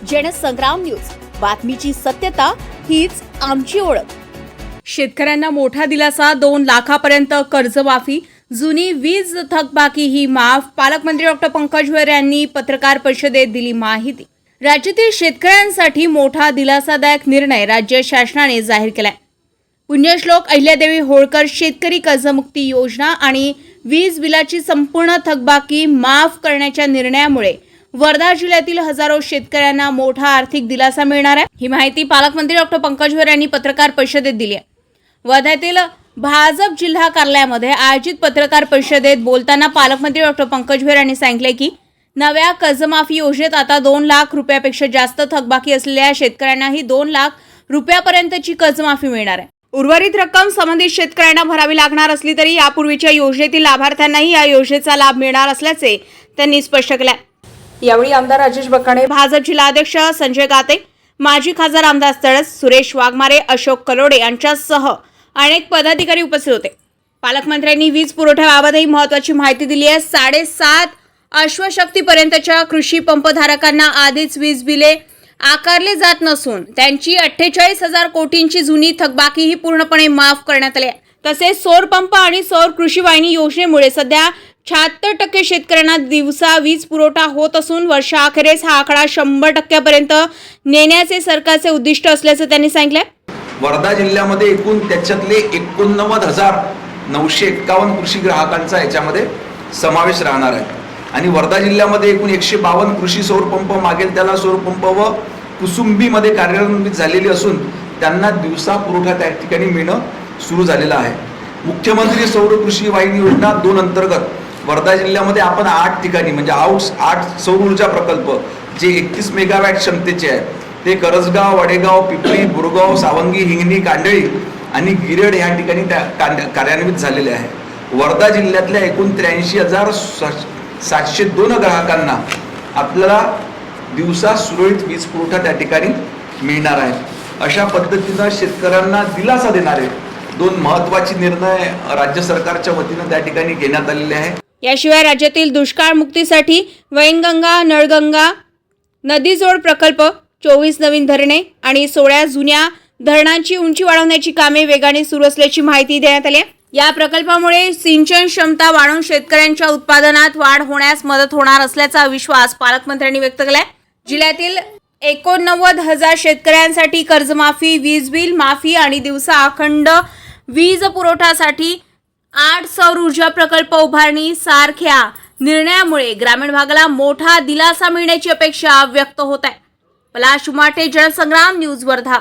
Jansangram news, बातमीची सत्यता हीच आमची ओळख। शेतकऱ्यांना मोठा दिलासा, 2 लाखापर्यंत कर्जमाफी, जुनी वीज थकबाकी ही माफ। पालकमंत्री डॉ. पंकज भुयार यांनी पत्रकार परिषदेत दिली माहिती। राज्यातील शेतकऱ्यांसाठी मोठा दिलासादायक निर्णय राज्य शासनाने जाहीर केलाय। पुण्यश्लोक अहिल्यादेवी होळकर शेतकरी कर्जमुक्ती योजना आणि वीज बिलाची संपूर्ण थकबाकी माफ करण्याच्या निर्णयामुळे वर्धा जिल्ह्यातील हजारो शेतकऱ्यांना मोठा आर्थिक दिलासा मिळणार आहे। ही माहिती पालकमंत्री डॉ. पंकज भुयार यांनी पत्रकार परिषदेत दिली आहे। वर्ध्यातील भाजप जिल्हा कार्यालयामध्ये आयोजित पत्रकार परिषदेत बोलताना पालकमंत्री डॉ. पंकज भुयार यांनी सांगितले की नव्या कर्जमाफी योजनेत आता 2 लाख रुपयापेक्षा जास्त थकबाकी असलेल्या शेतकऱ्यांनाही 2 लाख रुपयापर्यंतची कर्जमाफी मिळणार आहे। उर्वरित रक्कम संबंधित शेतकऱ्यांना भरावी लागणार असली तरी यापूर्वीच्या योजनेतील लाभार्थ्यांनाही या योजनेचा लाभ मिळणार असल्याचे त्यांनी स्पष्ट केले। यावेळी आमदार राजेश बकाणे, भाजप जिल्हाध्यक्ष संजय गाते, माजी खासदार आमदार तळस, सुरेश वाघमारे, अशोक कलोडे यांच्यासह अनेक पदाधिकारी उपस्थित होते। पालकमंत्र्यांनी वीज पुरवठ्याबाबतही महत्त्वाची माहिती दिली आहे। 7.5 अश्वशक्तीपर्यंतच्या कृषी पंपधारकांना आधीच वीज बिले आकारले जात नसून त्यांची 48,000 कोटींची जुनी थकबाकी ही पूर्णपणे माफ करण्यात आली आहे। तसेच सौर पंप आणि सौर कृषी वाहिनी योजनेमुळे सध्या 76% शेतकऱ्यांना दिवसा वीज पुरवठा होत असून वर्षाअखेरीस हा आकडा 100% नेण्याचे सरकारचे उद्दिष्ट असल्याचं त्यांनी सांगितलं। वर्धा जिल्ह्यामध्ये एकूण त्याच्यातले 89,951 कृषी ग्राहकांचा याच्यामध्ये समावेश राहणार आहे आणि वर्धा जिल्ह्यामध्ये एकूण 152 कृषी सौर पंप मागेल त्याला सौर पंप व कुसुंबीमध्ये कार्यान्वित झालेली असून त्यांना दिवसा पुरवठा त्या ठिकाणी मिळणं सुरू झालेलं आहे। मुख्यमंत्री सौर कृषी वाहिनी योजना 2 अंतर्गत वर्धा जिल्ह्यामध्ये आपण 8 ठिकाणी म्हणजे 8 सौर ऊर्जा प्रकल्प जे 31 मेगावॅट क्षमतेचे आहेत ते करजगाव, वडेगाव, पिपरी, बोरगाव, सावंगी, हिंगणी, कांडळी आणि गिरड या ठिकाणी कार्यान्वित झालेले आहे। वर्धा जिल्ह्यातल्या एकूण 83,702 ग्राहकांना आपल्याला दिवसा सुरळीत वीज पुरवठा त्या ठिकाणी मिळणार आहे। अशा पद्धतीनं शेतकऱ्यांना दिलासा देणारे 2 महत्त्वाचे निर्णय राज्य सरकारच्या वतीनं त्या ठिकाणी घेण्यात आलेले आहे। याशिवाय राज्यातील दुष्काळ मुक्तीसाठी वैनगंगा, नळगंगा, नदीजोड प्रकल्प, 24 नवीन धरणे आणि 16 जुन्या धरणांची उंची वाढवण्याची कामे वेगाने सुरू असल्याची माहिती देण्यात आली आहे। या प्रकल्पामुळे सिंचन क्षमता वाढून शेतकऱ्यांच्या उत्पादनात वाढ होण्यास मदत होणार असल्याचा विश्वास पालकमंत्र्यांनी व्यक्त केलाय। जिल्ह्यातील 89,000 शेतकऱ्यांसाठी कर्जमाफी, वीज बिल माफी आणि दिवसा अखंड वीज पुरवठ्यासाठी 8 सौर ऊर्जा प्रकल्प उभारणी सारख्या निर्णयामुळे ग्रामीण भागाला मोठा दिलासा मिळण्याची अपेक्षा व्यक्त होत आहे। पलाश उमाटे, जनसंग्राम न्यूज, वर्धा।